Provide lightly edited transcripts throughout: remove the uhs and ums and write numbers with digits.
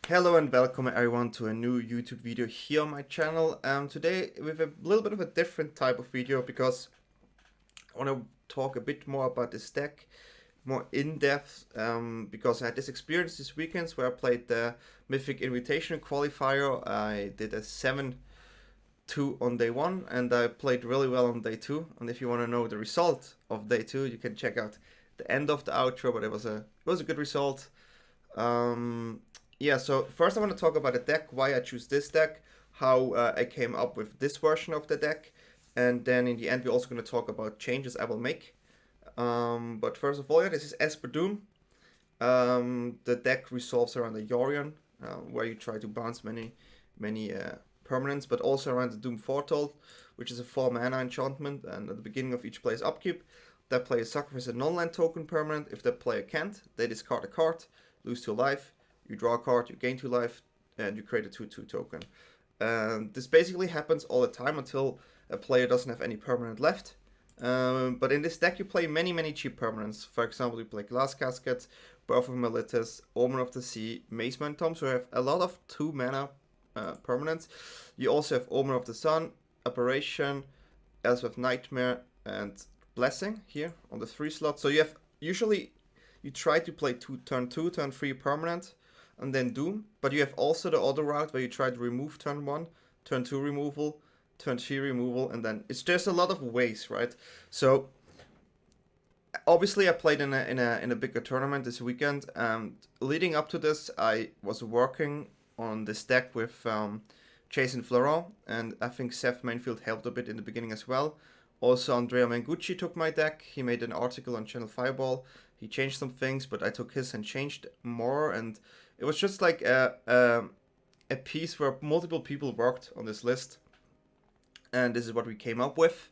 Hello and welcome everyone to a new YouTube video here on my channel. Today with a little bit of a different type of video because I want to talk a bit more about this deck, more in depth, because I had this experience this weekend where I played the Mythic Invitational Qualifier. I did a 7-2 on day 1 and I played really well on day 2. And if you want to know the result of day 2, you can check out the end of the outro, but it was a good result. Yeah, so first I want to talk about the deck, why I choose this deck, how I came up with this version of the deck, and then in the end we're also going to talk about changes I will make. But first of all, yeah, this is Esper Doom. The deck resolves around the Yorion, where you try to bounce many permanents, but also around the Doom Foretold, which is a 4 mana enchantment, and at the beginning of each player's upkeep, that player sacrifices a non-land token permanent. If that player can't, they discard a card, lose 2 life. You draw a card, you gain 2 life, and you create a 2/2 token. And this basically happens all the time until a player doesn't have any permanent left. But in this deck you play many cheap permanents. For example, you play Glass Casket, Birth of Meletis, Omen of the Sea, Mazemind Tome, so you have a lot of 2 mana permanents. You also have Omen of the Sun, Apparition, Elspeth Nightmare, and Blessing here on the 3 slot. So you have usually you try to play turn 2, turn 3 permanent, and then Doom, but you have also the other route where you try to remove turn 1, turn 2 removal, turn 3 removal, and then it's just a lot of ways, right? So obviously I played in a bigger tournament this weekend, and leading up to this I was working on this deck with Jason Florent, and I think Seth Mainfield helped a bit in the beginning as well. Also Andrea Mengucci took my deck, he made an article on Channel Fireball, he changed some things, but I took his and changed more, and it was just like a piece where multiple people worked on this list, and this is what we came up with.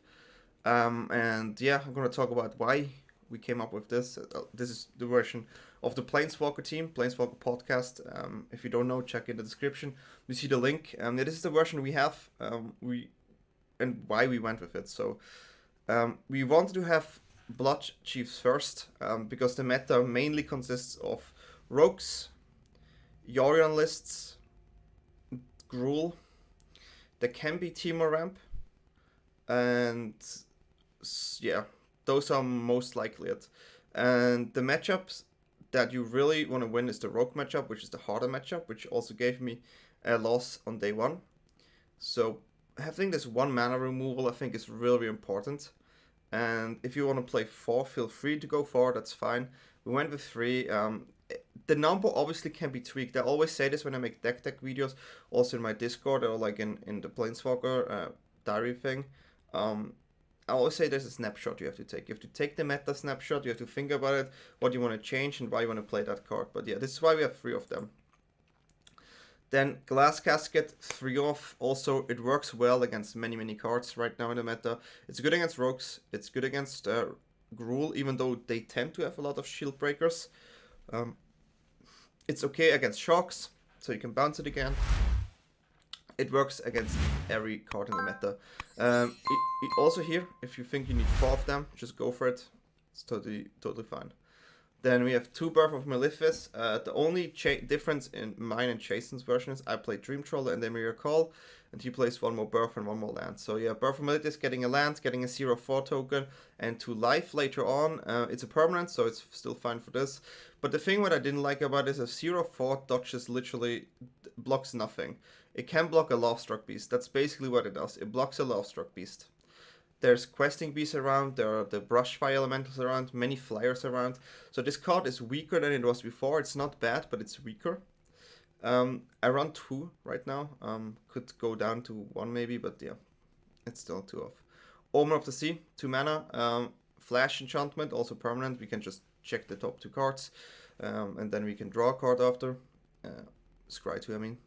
And yeah, I'm gonna talk about why we came up with this. This is the version of the Planeswalker team, Planeswalker podcast. If you don't know, check in the description. You see the link. This is the version we have. And why we went with it. So we wanted to have Bloodchiefs first, because the meta mainly consists of rogues, Yorion lists, Gruul. There can be Teemo Ramp, and yeah, those are most likely it. And the matchups that you really want to win is the rogue matchup, which is the harder matchup, which also gave me a loss on day 1. So having this 1 mana removal I think is really important. And if you want to play 4, feel free to go 4, that's fine. We went with 3. The number obviously can be tweaked. I always say this when I make deck videos, also in my Discord or like in the Planeswalker diary thing. I always say there's a snapshot you have to take. You have to take the meta snapshot, you have to think about it, what you want to change and why you want to play that card. But yeah, this is why we have 3 of them. Then Glass Casket, 3 off. Also, it works well against many cards right now in the meta. It's good against rogues. It's good against Gruul, even though they tend to have a lot of shield breakers. It's okay against Sharks, so you can bounce it again. It works against every card in the meta. Also here, if you think you need 4 of them, just go for it. It's totally fine. Then we have 2 Birth of Meletis. The only difference in mine and Jason's version is I play Dream Troll and Emeria Call, and he plays 1 more Birth and 1 more land. So yeah, Birth of Meletis getting a land, getting a 0/4 token, and 2 life later on. It's a permanent, so it's still fine for this. But the thing what I didn't like about this is 0/4 dodges literally blocks nothing. It can block a Lovestruck Beast. That's basically what it does. It blocks a Lovestruck Beast. There's questing beasts around, there are the brushfire elementals around, many flyers around. So this card is weaker than it was before. It's not bad, but it's weaker. I run 2 right now. Could go down to 1 maybe, but yeah, it's still 2 off. Omen of the Sea, 2 mana. Flash enchantment, also permanent. We can just check the top 2 cards, and then we can draw a card after. Scry 2, I mean.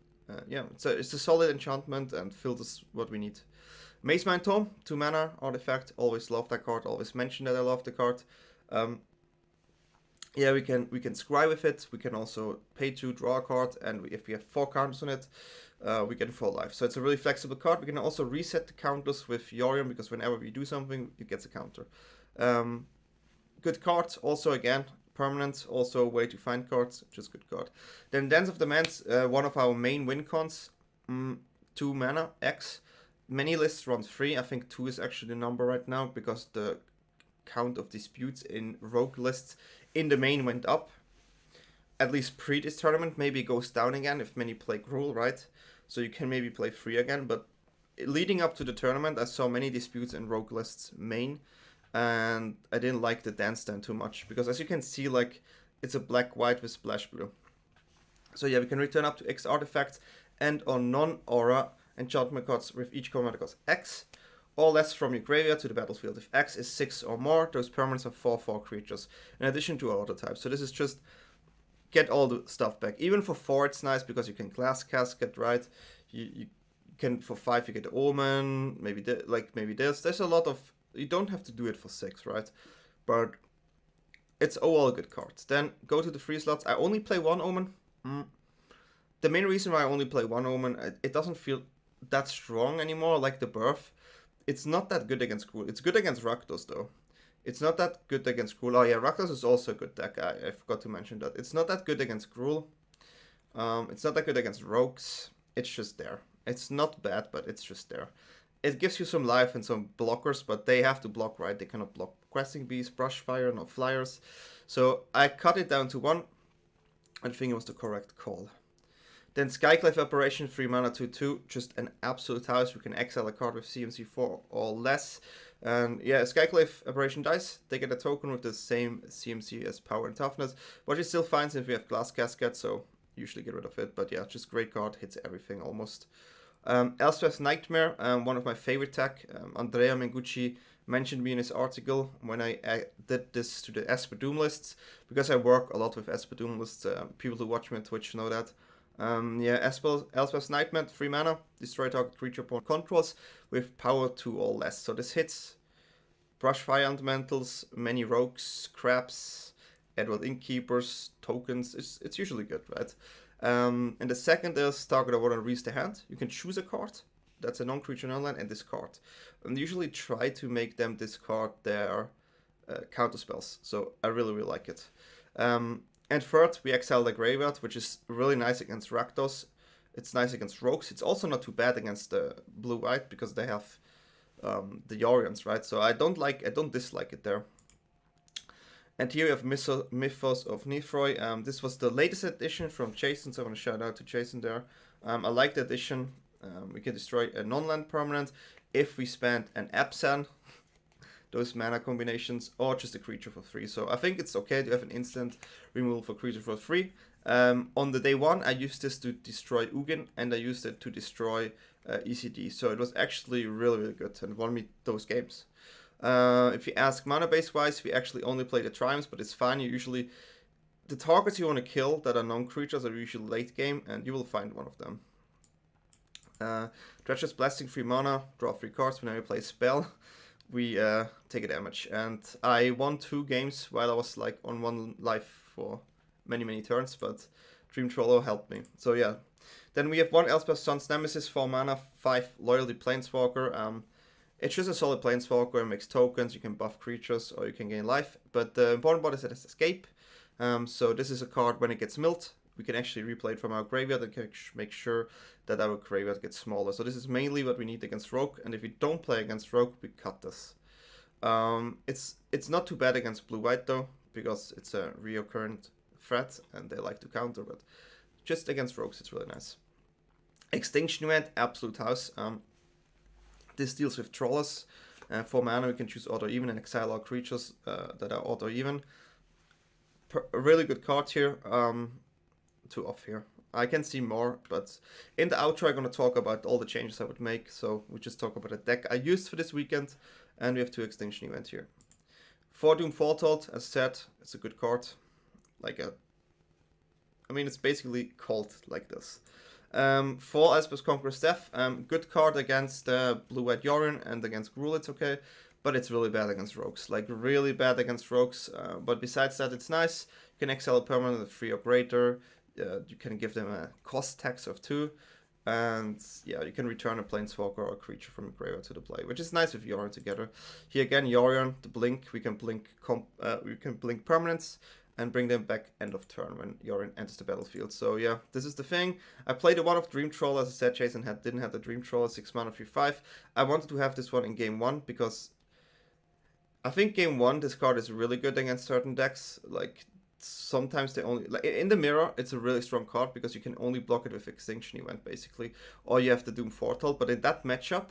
Yeah, it's a solid enchantment and fills us what we need. Mazemind Tome, 2 mana artifact. Always love that card. Always mention that I love the card. Yeah, we can scry with it. We can also pay 2, draw a card, and if we have 4 counters on it, we get 4 life. So it's a really flexible card. We can also reset the counters with Yorion, because whenever we do something, it gets a counter. Good card. Also, again, permanent, also a way to find cards, just good card. Then Dance of the Manse, one of our main win cons, 2 mana, X. Many lists run 3, I think 2 is actually the number right now, because the count of disputes in rogue lists in the main went up. At least pre this tournament, maybe it goes down again if many play Gruul, right? So you can maybe play 3 again, but leading up to the tournament, I saw many disputes in rogue lists main, and I didn't like the dance stand too much, because as you can see, like, it's a black-white with splash blue. So yeah, we can return up to X artifacts, and on non-aura enchantment cards with each commander cost X, or less from your graveyard to the battlefield. If X is 6 or more, those permanents are 4/4 creatures, in addition to other types. So this is just get all the stuff back. Even for 4, it's nice, because you can Glass Casket, right? You can, for 5, you get Omen, maybe this. There's a lot of, you don't have to do it for 6, right? But it's all good cards. Then go to the 3 slots. I only play 1 Omen. The main reason why I only play 1 Omen, it doesn't feel that strong anymore, like the Birth. It's not that good against Gruul. It's good against Rakdos, though. It's not that good against Gruul. Oh yeah, Rakdos is also a good deck. I forgot to mention that. It's not that good against Gruul. It's not that good against Rogues. It's just there. It's not bad, but it's just there. It gives you some life and some blockers, but they have to block, right? They cannot block Questing Bees, Brushfire, no Flyers. So I cut it down to 1. I think it was the correct call. Then Skyclave Apparition, 3 mana, 2/2, just an absolute house. We can exile a card with CMC 4 or less. And yeah, Skyclave Apparition dies. They get a token with the same CMC as power and toughness, but it's still fine since we have Glass Casket, so usually get rid of it. But yeah, just great card, hits everything almost. Elspeth's Nightmare, one of my favorite tech. Andrea Mengucci mentioned me in his article when I did this to the Esper Doom lists, because I work a lot with Esper Doom lists. People who watch me on Twitch know that. Yeah, Elspeth's Nightmare, 3 mana, destroy target creature upon controls with power 2 or less. So this hits Brushfire Elementals, many Rogues, Crabs, Edward Innkeepers, tokens. It's usually good, right? And the second is target order and reach the hand. You can choose a card that's a non-creature non-land and discard. And usually try to make them discard their counter spells. So I really like it. And third, we exile the graveyard, which is really nice against Rakdos. It's nice against Rogues. It's also not too bad against the blue-white, because they have the Yorions, right? So I don't dislike it there. And here we have Mythos of Nethroi. This was the latest edition from Jason, so I want to shout out to Jason there. I like the edition. We can destroy a non-land permanent if we spend an Absan, those mana combinations, or just a creature for 3. So I think it's okay to have an instant removal for creature for 3. On the day 1, I used this to destroy Ugin, and I used it to destroy ECD. So it was actually really good and won me those games. If you ask mana base wise, we actually only play the Triomes, but it's fine. You usually, the targets you want to kill that are non-creatures are usually late game, and you will find one of them. Treacherous Blessing, 3 mana, draw 3 cards. Whenever you play a spell, we take a damage. And I won 2 games while I was like on 1 life for many turns, but Dream Troller helped me. So yeah. Then we have 1 Elspeth Sun's Nemesis, 4 mana, 5 Loyalty Planeswalker. It's just a solid Planeswalker, it makes tokens, you can buff creatures or you can gain life. But the important part is that it's escape. So this is a card, when it gets milled, we can actually replay it from our graveyard and can make sure that our graveyard gets smaller. So this is mainly what we need against Rogue, and if we don't play against Rogue, we cut this. It's not too bad against Blue-White though, because it's a reoccurrent threat and they like to counter, but just against Rogues it's really nice. Extinction Event, absolute house. This deals with Trollers. 4 mana, we can choose auto even and exile our creatures that are auto even. A really good card here. 2 off here. I can see more, but in the outro I'm going to talk about all the changes I would make. So we just talk about a deck I used for this weekend, and we have 2 Extinction Event here. 4 Doom Foretold, as said, it's a good card. It's basically called like this. 4 Elspeth's Conqueror's Death, good card against Blue-White Yorion and against Gruul, it's okay, but it's really bad against Rogues, like really bad against Rogues, but besides that it's nice. You can exile a permanent of 3 or greater, you can give them a cost tax of 2, and yeah, you can return a Planeswalker or a creature from the graveyard to the play, which is nice with Yorion together. Here again, Yorion, the blink, we can blink permanents, and bring them back end of turn when Yorion enters the battlefield. So yeah, this is the thing. I played the one of Dream Troll, as I said. Jason didn't have the Dream Troll, 6 mana 3/5. I wanted to have this one in game 1 because I think game 1 this card is really good against certain decks. Like sometimes they only, like in the mirror, it's a really strong card because you can only block it with Extinction Event basically, or you have the Doom Foretold. But in that matchup,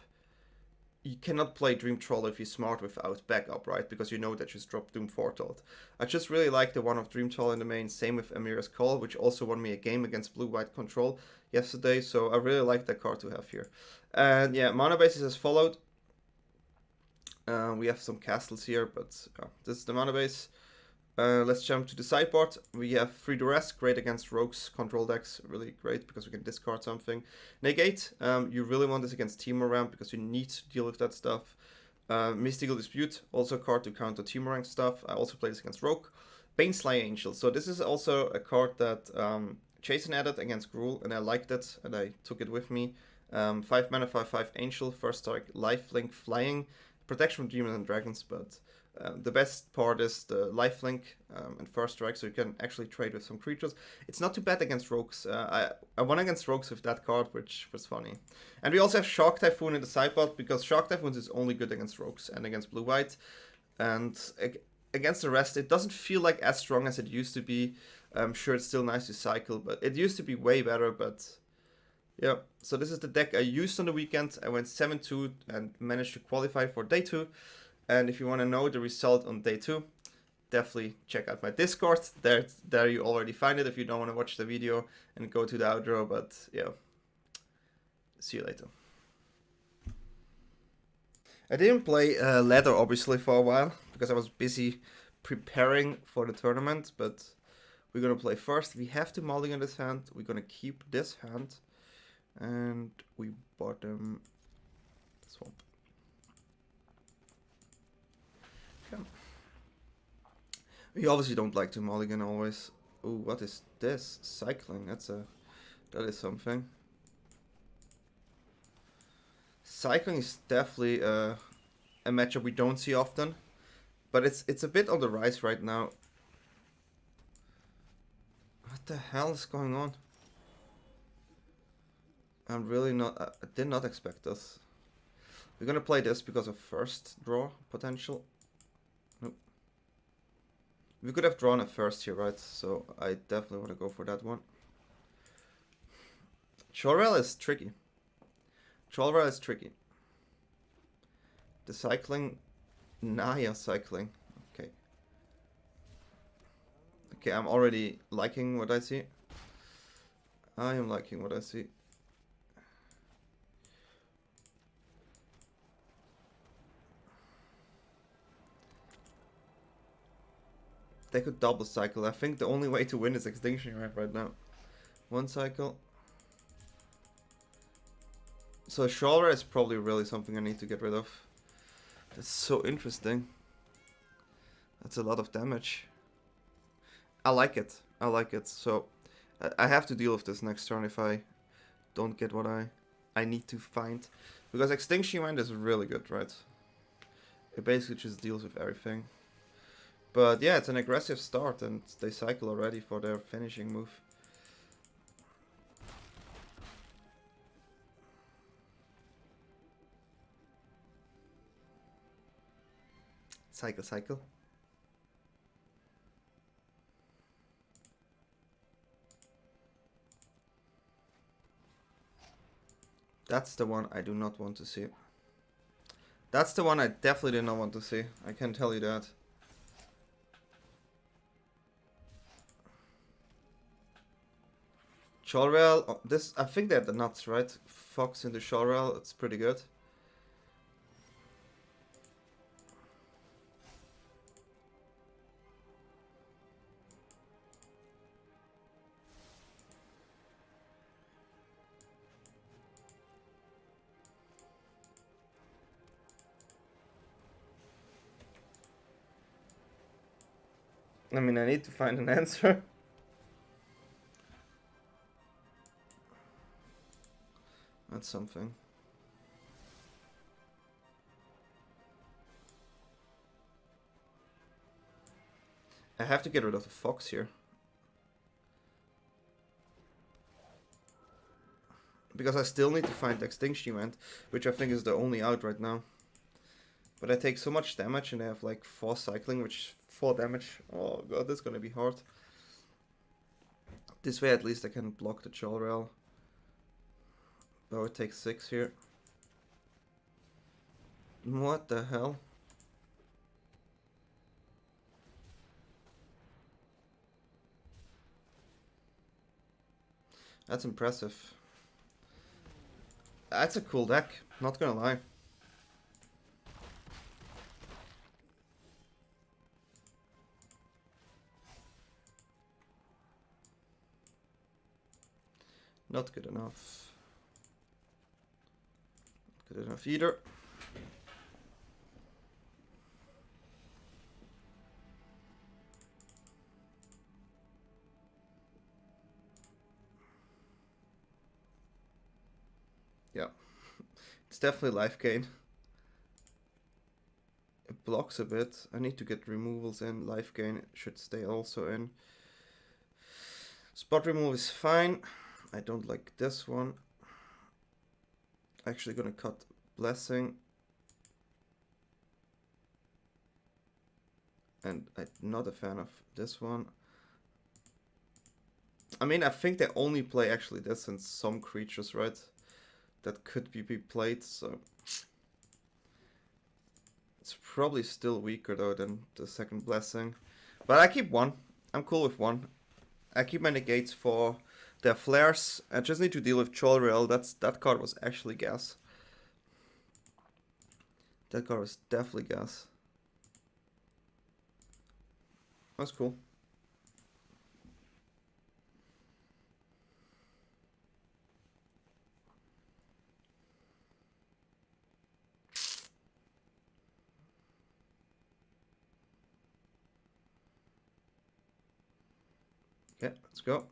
you cannot play Dream Troll if you're smart without backup, right? Because you know that just dropped Doom Foretold. I just really like the one of Dream Troll in the main. Same with Emeria's Call, which also won me a game against Blue-White Control yesterday. So I really like that card to have here. And yeah, mana base is as followed. We have some castles here, but this is the mana base. Let's jump to the sideboard. We have Free Duress, great against rogues control decks, really great because we can discard something. Negate, you really want this against Teemo Ramp because you need to deal with that stuff. Mystical Dispute, also a card to counter Teemo Rank stuff. I also play this against Rogue. Baneslayer Angel, so this is also a card that Jason added against Gruul, and I liked it, and I took it with me. 5 mana, 5/5 Angel, first strike, lifelink, flying, protection from demons and dragons, but the best part is the lifelink and first strike, so you can actually trade with some creatures. It's not too bad against rogues. I won against rogues with that card, which was funny. And we also have Shark Typhoon in the sideboard, because Shark Typhoon is only good against rogues and against blue-white. And against the rest, it doesn't feel like as strong as it used to be. I'm sure it's still nice to cycle, but it used to be way better, but yeah. So this is the deck I used on the weekend. I went 7-2 and managed to qualify for day 2. And if you want to know the result on day 2, definitely check out my Discord. There you already find it if you don't want to watch the video and go to the outro. But yeah, see you later. I didn't play Ladder obviously for a while because I was busy preparing for the tournament. But we're gonna play first. We have to mulligan this hand. We're gonna keep this hand, and we bottom swamp. We obviously don't like to mulligan always. Ooh, what is this? Cycling, that is something. Cycling is definitely a matchup we don't see often, but it's a bit on the rise right now. What the hell is going on? I'm really not, I did not expect this. We're gonna play this because of first draw potential. We could have drawn a first here, right? So I definitely want to go for that one. Chorel is tricky. Chorel is tricky. The cycling... Naya cycling. Okay. Okay, I'm already liking what I see. I am liking what I see. They could double cycle. I think the only way to win is Extinction Event right now. One cycle. So Shoulder is probably really something I need to get rid of. That's so interesting. That's a lot of damage. I like it. I like it. So I have to deal with this next turn if I don't get what I need to find. Because Extinction Event is really good, right? It basically just deals with everything. But yeah, it's an aggressive start and they cycle already for their finishing move. Cycle, cycle. That's the one I do not want to see. That's the one I definitely do not want to see. I can tell you that. Chorel, oh, this, I think they have the nuts, right? Fox into Chorel, it's pretty good. I mean, I need to find an answer. That's something. I have to get rid of the Fox here. Because I still need to find the Extinction Event, which I think is the only out right now. But I take so much damage and I have like 4 cycling, which is 4 damage. Oh god, this is gonna be hard. This way at least I can block the Cholrel. Oh, it takes 6 here. What the hell? That's impressive. That's a cool deck, not gonna lie. Not good enough. Not good enough either. Yeah, it's definitely life gain. It blocks a bit. I need to get removals in. Life gain should stay also in. Spot removal is fine. I don't like this one. Actually gonna cut Blessing. And I'm not a fan of this one. I mean, I think they only play actually this and some creatures, right? That could be played, so... It's probably still weaker though than the second Blessing. But I keep 1. I'm cool with 1. I keep my negates for their flares. I just need to deal with Cholrel. That card was actually gas. That card was definitely gas. That's cool. Okay, let's go.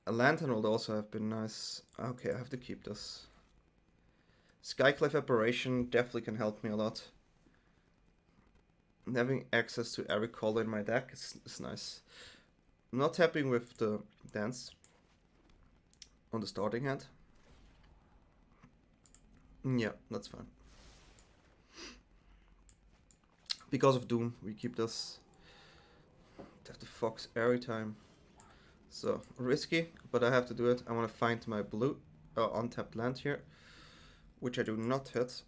A lantern would also have been nice. Okay, I have to keep this. Skyclave Apparition definitely can help me a lot. And having access to every color in my deck is nice. I'm not happy with the dance on the starting hand. Yeah, that's fine. Because of Doom, we keep this. Have the Fox every time. So, risky, but I have to do it. I want to find my blue untapped land here, which I do not hit.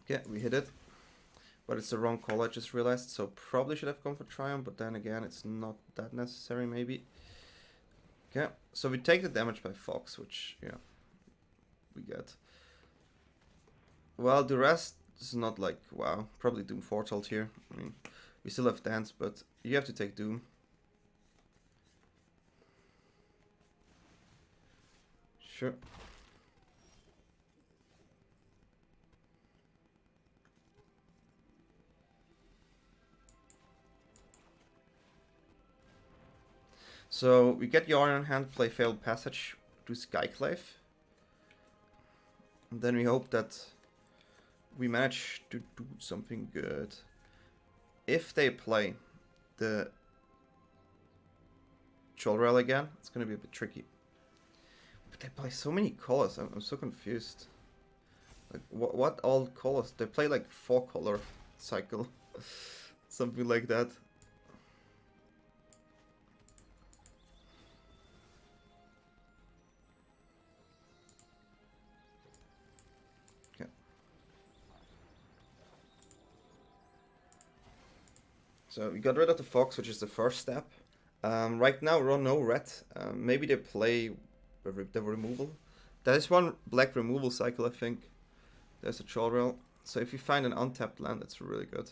Okay, we hit it. But it's the wrong color, I just realized, so probably should have gone for Triumph, but then again, it's not that necessary, maybe. Okay, so we take the damage by Fox, which, yeah, we get. Well, the rest is not like, wow, probably Doom Foretold here. I mean, we still have Dance, but you have to take Doom. Sure. So we get Yorion in hand, play Fabled Passage, do Skyclave. And then we hope that we manage to do something good. If they play the Cholrel again, it's gonna be a bit tricky. But they play so many colors, I'm so confused. Like, what all colors? They play like 4 color cycle. Something like that. Okay. So we got rid of the Fox, which is the first step. Right now, run no red. Maybe they play the removal. There is one black removal cycle, I think. There's a Cholrel. So if you find an untapped land, that's really good.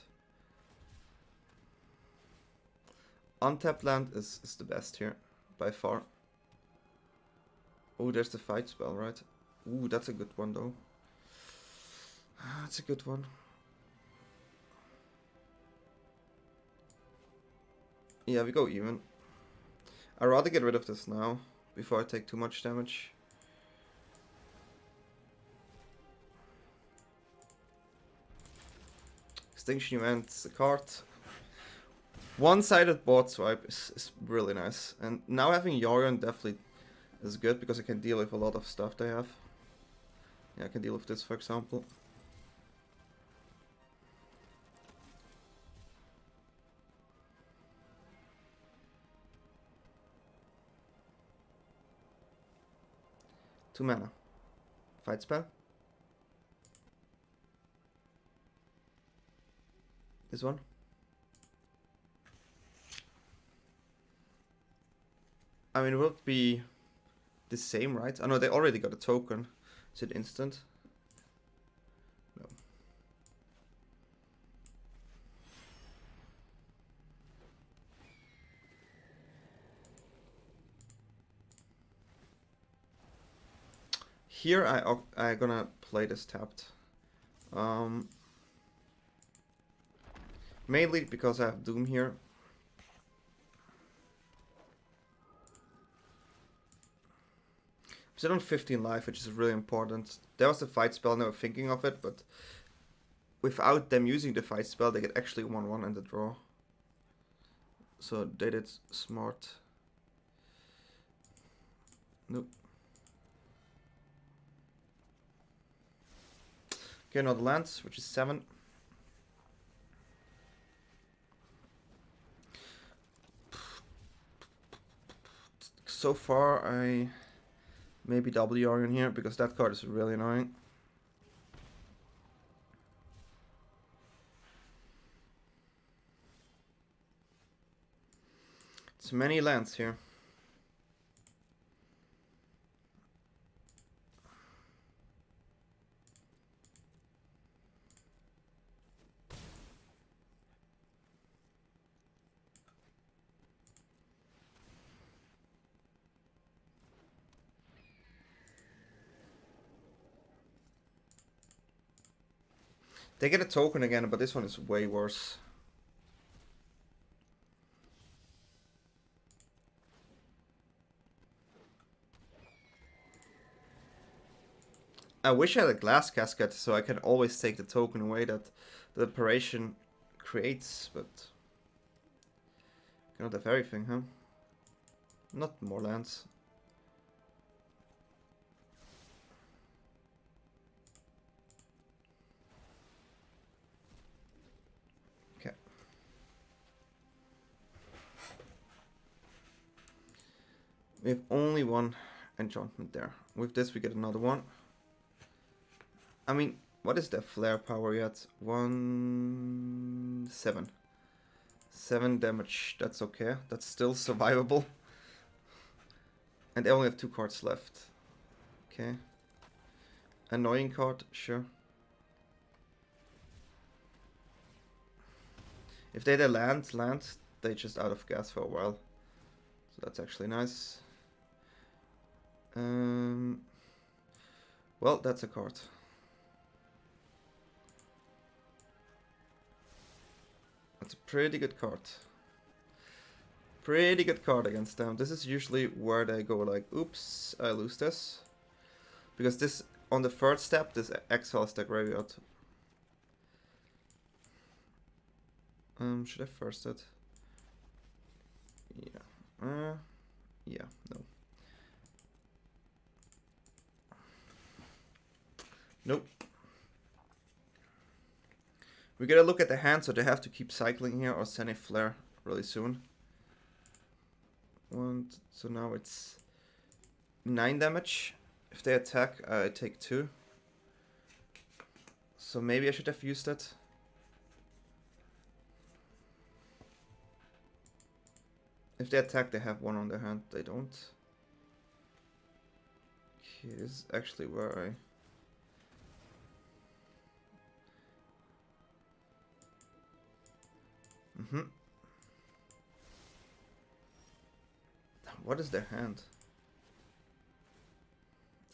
Untapped land is the best here, by far. Oh, there's the fight spell, right? Ooh, that's a good one, though. That's a good one. Yeah, we go even. I'd rather get rid of this now, before I take too much damage. Extinction Event card. One-sided board swipe is really nice. And now having Yorion definitely is good because I can deal with a lot of stuff they have. Yeah, I can deal with this, for example. Two mana. Fight spell. This one. I mean, it will be the same, right? Oh no, they already got a token. Is it instant? No. Here I gonna play this tapped. Mainly because I have Doom here. I'm still on 15 life, which is really important. There was a fight spell, never thinking of it, but without them using the fight spell, they get actually 1-1 in the draw. So they did smart. Nope. Okay, another lands, which is 7. So far, I maybe double Yorion here because that card is really annoying. It's many lands here. They get a token again, but this one is way worse. I wish I had a Glass Casket so I can always take the token away that the Apparition creates, but cannot have everything, huh? Not more lands. Okay. We have only one enchantment there. With this we get another one. I mean, what is their flare power yet? 7. 7 damage, that's okay. That's still survivable. And they only have 2 cards left. Okay. Annoying card, sure. If they had land, they just out of gas for a while. So that's actually nice. Well, that's a card. That's a pretty good card. Pretty good card against them. This is usually where they go like, oops, I lose this. Because this, on the third step, this exiles their graveyard. Should I first it? Yeah. Yeah, no. Nope. We gotta look at the hand, so they have to keep cycling here or send a flare really soon. So now it's 9 damage. If they attack, I take 2. So maybe I should have used it. If they attack, they have 1 on their hand. They don't. Okay, this is actually where I... What is their hand?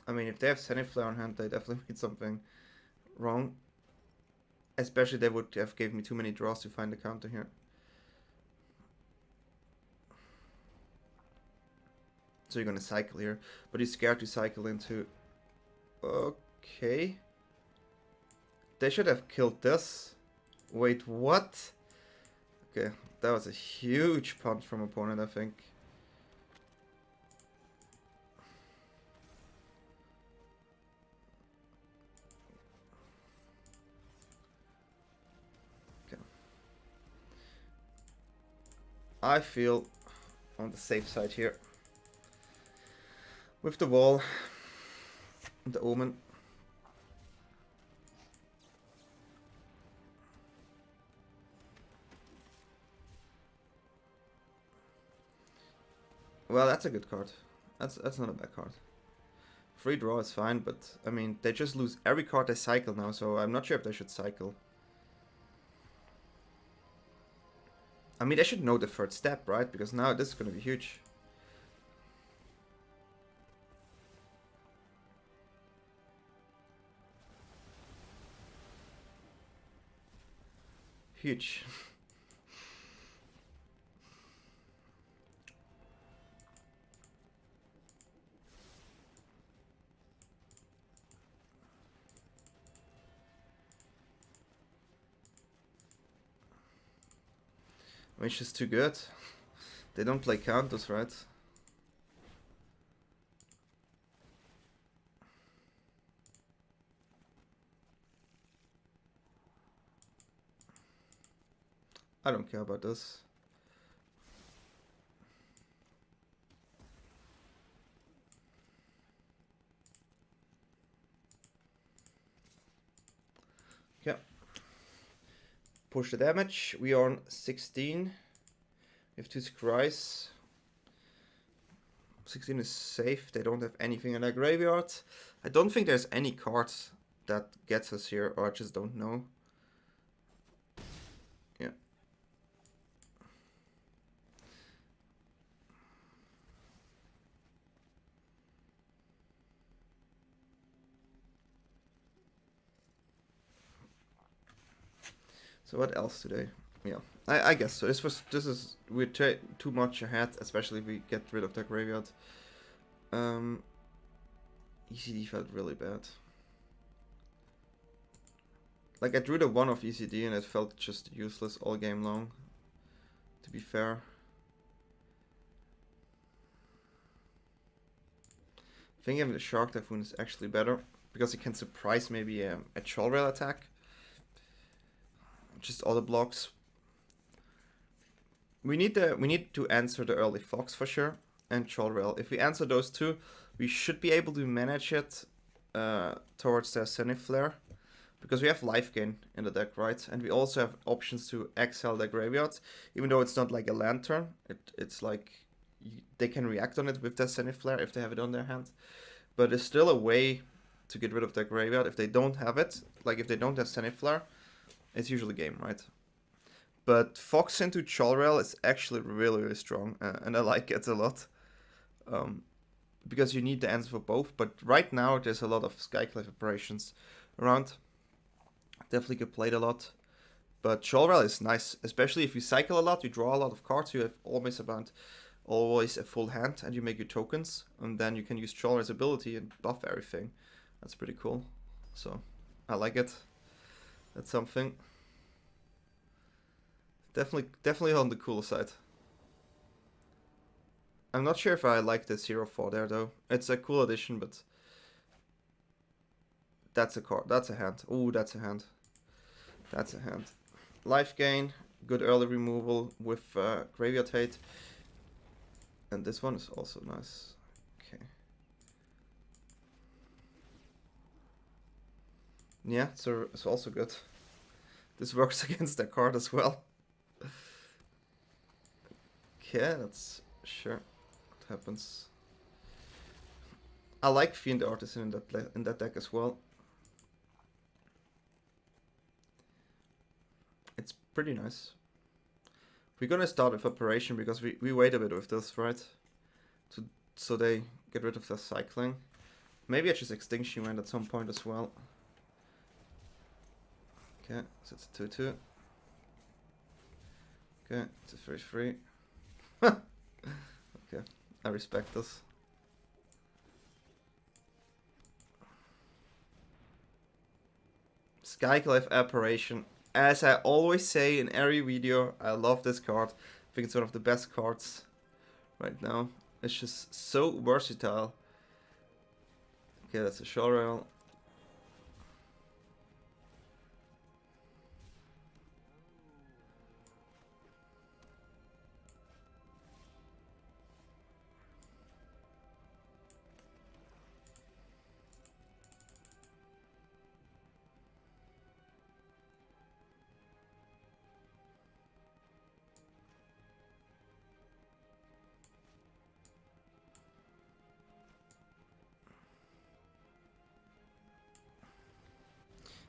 I mean, if they have Zenithflare on hand, they definitely made something wrong. Especially they would have given me too many draws to find the counter here. So you're gonna cycle here, but he's scared to cycle into... Okay. They should have killed this. Wait, what? Okay, that was a huge punch from opponent, I think. Okay. I feel on the safe side here. With the wall, the Omen. Well, that's a good card. That's not a bad card. Free draw is fine, but I mean, they just lose every card they cycle now, so I'm not sure if they should cycle. I mean, they should know the third step, right? Because now this is going to be huge. Huge. I mean, it's just too good. They don't play counters, right? I don't care about this. Yeah. Push the damage. We are on 16. We have 2 scries. 16 is safe. They don't have anything in their graveyard. I don't think there's any card that gets us here, or I just don't know. Yeah. So what else today? Yeah, I guess so. This is we're too much ahead, especially if we get rid of the graveyard. ECD felt really bad. Like I drew the 1 of ECD and it felt just useless all game long. To be fair. I think having the Shark Typhoon is actually better because it can surprise maybe a Troll Rail attack. Just all the blocks. We need to answer the early Fox for sure and Troll Rail. If we answer those two, we should be able to manage it towards the Zenith Flare, because we have life gain in the deck, right? And we also have options to exile the graveyards, even though it's not like a lantern. It's like they can react on it with the Zenith Flare if they have it on their hand. But there's still a way to get rid of their graveyard if they don't have it. Like if they don't have Zenith Flare, it's usually game, right? But Fox into Cholrel is actually really, really strong, and I like it a lot. Because you need the answer for both, but right now there's a lot of Skyclave Apparitions around. Definitely get played a lot. But Cholrel is nice, especially if you cycle a lot, you draw a lot of cards, you have always a full hand, and you make your tokens, and then you can use Cholrel's ability and buff everything. That's pretty cool. So, I like it. That's something. Definitely on the cool side. I'm not sure if I like the 0-4 there though. It's a cool addition, but that's a card. That's a hand. Ooh, that's a hand. That's a hand. Life gain, good early removal with graveyard hate, and this one is also nice. Okay. Yeah, so it's also good. This works against their card as well. Okay, that's sure what happens. I like Fiend Artisan in that deck as well. It's pretty nice. We're gonna start with Operation because we wait a bit with this, right? So they get rid of their cycling. Maybe I just Extinction Event at some point as well. Okay, so it's a 2-2. Okay, it's a 3-3. Okay, I respect this. Skyclave Apparition As I always say in every video, I love this card. I think it's one of the best cards right now. It's just so versatile. Okay, that's a Shell Rail.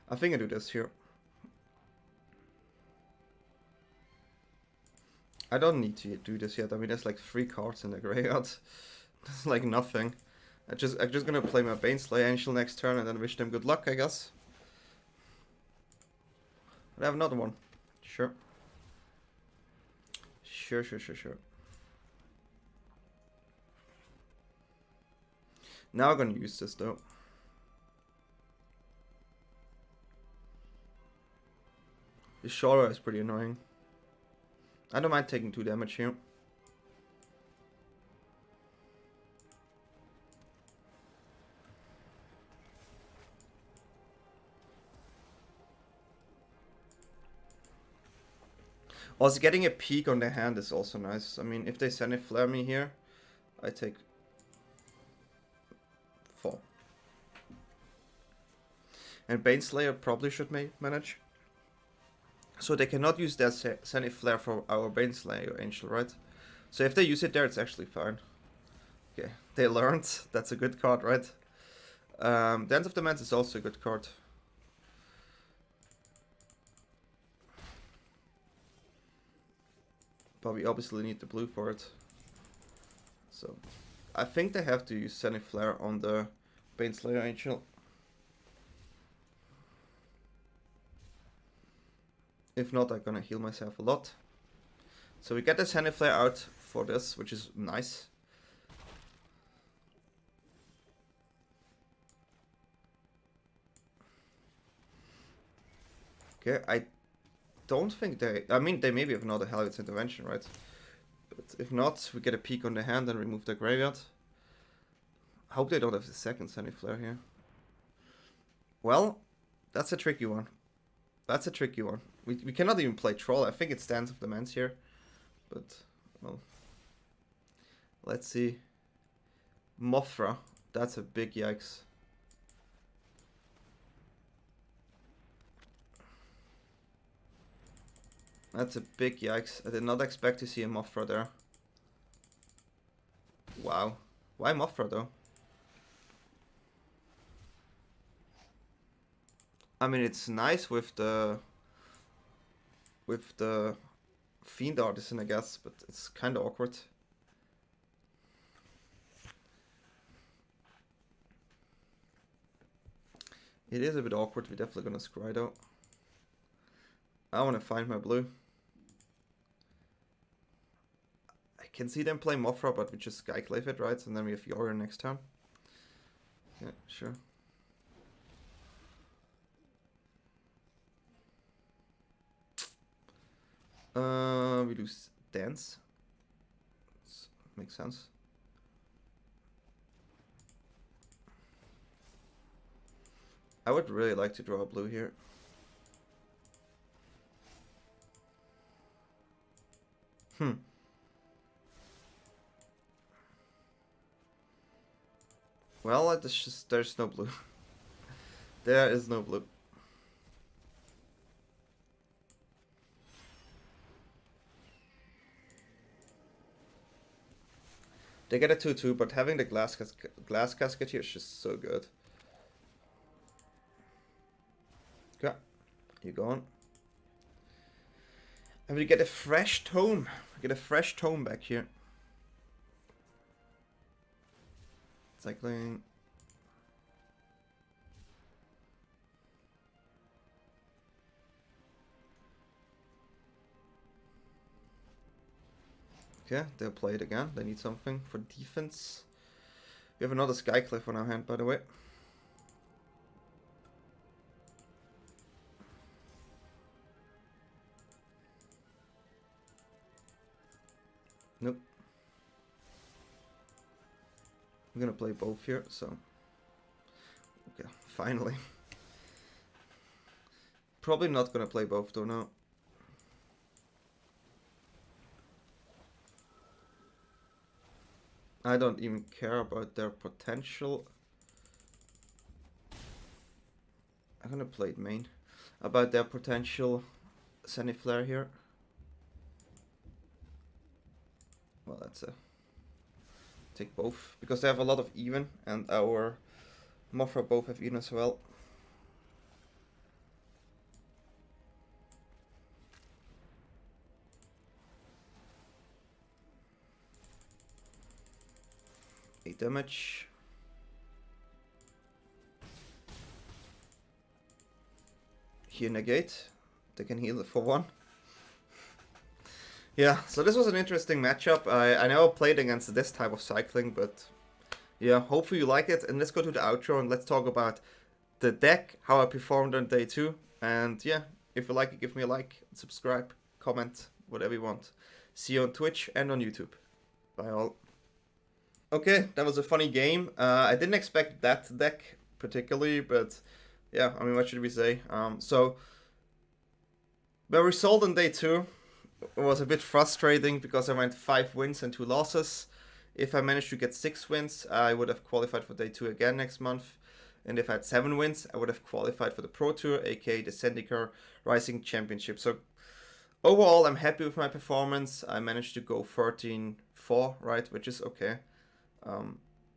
I think I do this here. I don't need to do this yet. I mean, there's like 3 cards in the graveyard. That's like nothing. I'm just gonna play my Baneslayer Angel next turn and then wish them good luck, I guess. But I have another one. Sure. Sure. Now I'm gonna use this though. The Shora is pretty annoying. I don't mind taking 2 damage here. Also, getting a peek on the hand is also nice. I mean, if they Zenith Flare me here, I take 4. And Baneslayer probably should manage. So they cannot use their Zenith Flare for our Baneslayer Angel, right? So if they use it there, it's actually fine. Okay, they learned. That's a good card, right? Dance of the Manse is also a good card. But we obviously need the blue for it. So I think they have to use Zenith Flare on the Baneslayer Angel. If not, I'm gonna heal myself a lot. So we get the Zenith Flare out for this, which is nice. Okay, I don't think they... I mean, they maybe have another Helvet's Intervention, right? But if not, we get a peek on the hand and remove the graveyard. I hope they don't have the second Zenith Flare here. Well, that's a tricky one. That's a tricky one. We cannot even play Troll. I think it's Dance of the Manse here. But, well. Let's see. Mothra. That's a big yikes. That's a big yikes. I did not expect to see a Mothra there. Wow. Why Mothra though? I mean, it's nice with the Fiend Artisan, I guess, but it's kind of awkward. It is a bit awkward. We're definitely gonna scry though. I want to find my blue. I can see them play Mothra, but we just Skyclave it, right? And then we have Yorion next turn. Yeah, sure. We lose Dance. Makes sense. I would really like to draw a blue here. Well, there's no blue. There is no blue. They get a 2/2, but having the glass casket here is just so good. Okay, you go on. And we get a fresh tome. We get a fresh tome back here. Cycling. Okay, they'll play it again. They need something for defense. We have another Skyclave on our hand, by the way. I'm gonna play both here, so... Okay, finally. Probably not gonna play both though, no. I don't even care about their potential. I'm gonna play it main. About their potential Zeniflare here. Well, that's a... Take both, because they have a lot of even, and our Mothra both have even as well. Damage. Here negate. They can heal it for 1. Yeah, so this was an interesting matchup. I never played against this type of cycling, but yeah, hopefully you like it. And let's go to the outro and let's talk about the deck, how I performed on day 2. And yeah, if you like it, give me a like, subscribe, comment, whatever you want. See you on Twitch and on YouTube. Bye all. Okay, that was a funny game. I didn't expect that deck particularly, but yeah, I mean, what should we say? So, the result on day 2 was a bit frustrating because I went 5 wins and 2 losses. If I managed to get 6 wins, I would have qualified for day 2 again next month. And if I had 7 wins, I would have qualified for the Pro Tour, aka the Zendikar Rising Championship. So, overall, I'm happy with my performance. I managed to go 13-4, right, which is okay.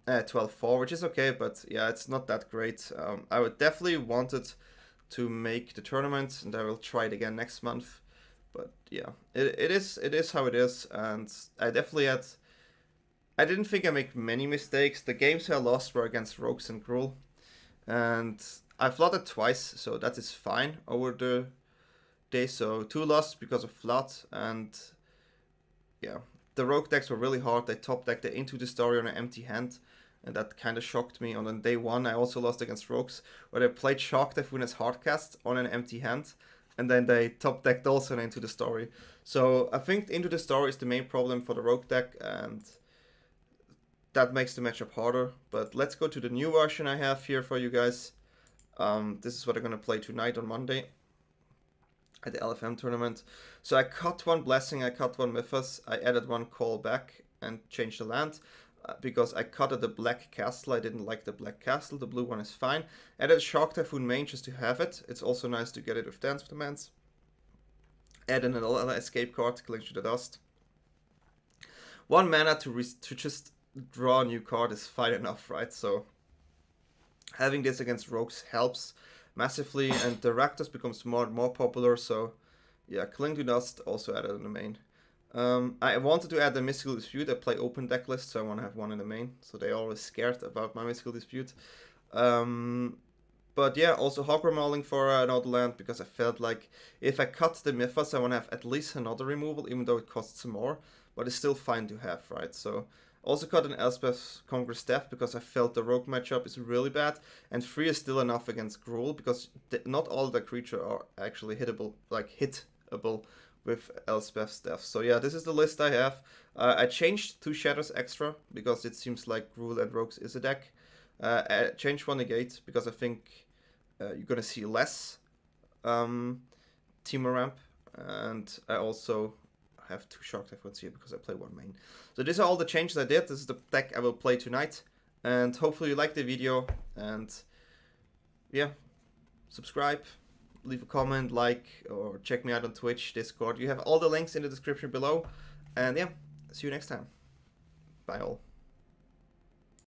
12-4, which is okay, but yeah, it's not that great. I would definitely wanted to make the tournament, and I will try it again next month. But yeah, it is how it is, and I didn't think I make many mistakes. The games I lost were against Rogues and Gruul, and I flooded twice, so that is fine over the day. So 2 lost because of flood, and yeah. The rogue decks were really hard. They top decked the Into the Story on an empty hand, and that kind of shocked me. On day 1, I also lost against rogues, where they played Shock Typhoon as hardcast on an empty hand, and then they top decked also an Into the Story. So I think Into the Story is the main problem for the rogue deck, and that makes the matchup harder. But let's go to the new version I have here for you guys. This is what I'm gonna play tonight on Monday at the LFM tournament. So I cut 1 Blessing, I cut 1 Mythos, I added 1 Call back and changed the land because I cut the black castle. I didn't like the black castle, the blue one is fine. Added Shock Typhoon main just to have it. It's also nice to get it with Dance with the Manse. Added another escape card, Cling to the Dust. 1 mana to just draw a new card is fine enough, right? So having this against rogues helps massively, and the Rakdos becomes more and more popular, so yeah, Cling to Dust also added in the main. I wanted to add the Mystical Dispute. I play open deck list, so I want to have 1 in the main, so they're always scared about my Mystical Dispute. But yeah, also Hogger Mauling for another land, because I felt like if I cut the Mythos, I want to have at least another removal, even though it costs more, but it's still fine to have, right? So also cut an Elspeth Congress Death because I felt the rogue matchup is really bad, and 3 is still enough against Gruul because not all the creatures are actually hittable with Elspeth's Death. So yeah, this is the list I have. I changed 2 Shadows extra because it seems like Gruul and Rogues is a deck. I changed 1 Negate because I think you're gonna see less Teemo Ramp, and I also have 2 Shock Typhoons here because I play 1 main. So these are all the changes I did. This is the deck I will play tonight, and hopefully you like the video, and yeah, subscribe, leave a comment, like, or check me out on Twitch, Discord. You have all the links in the description below, and yeah, see you next time. Bye all.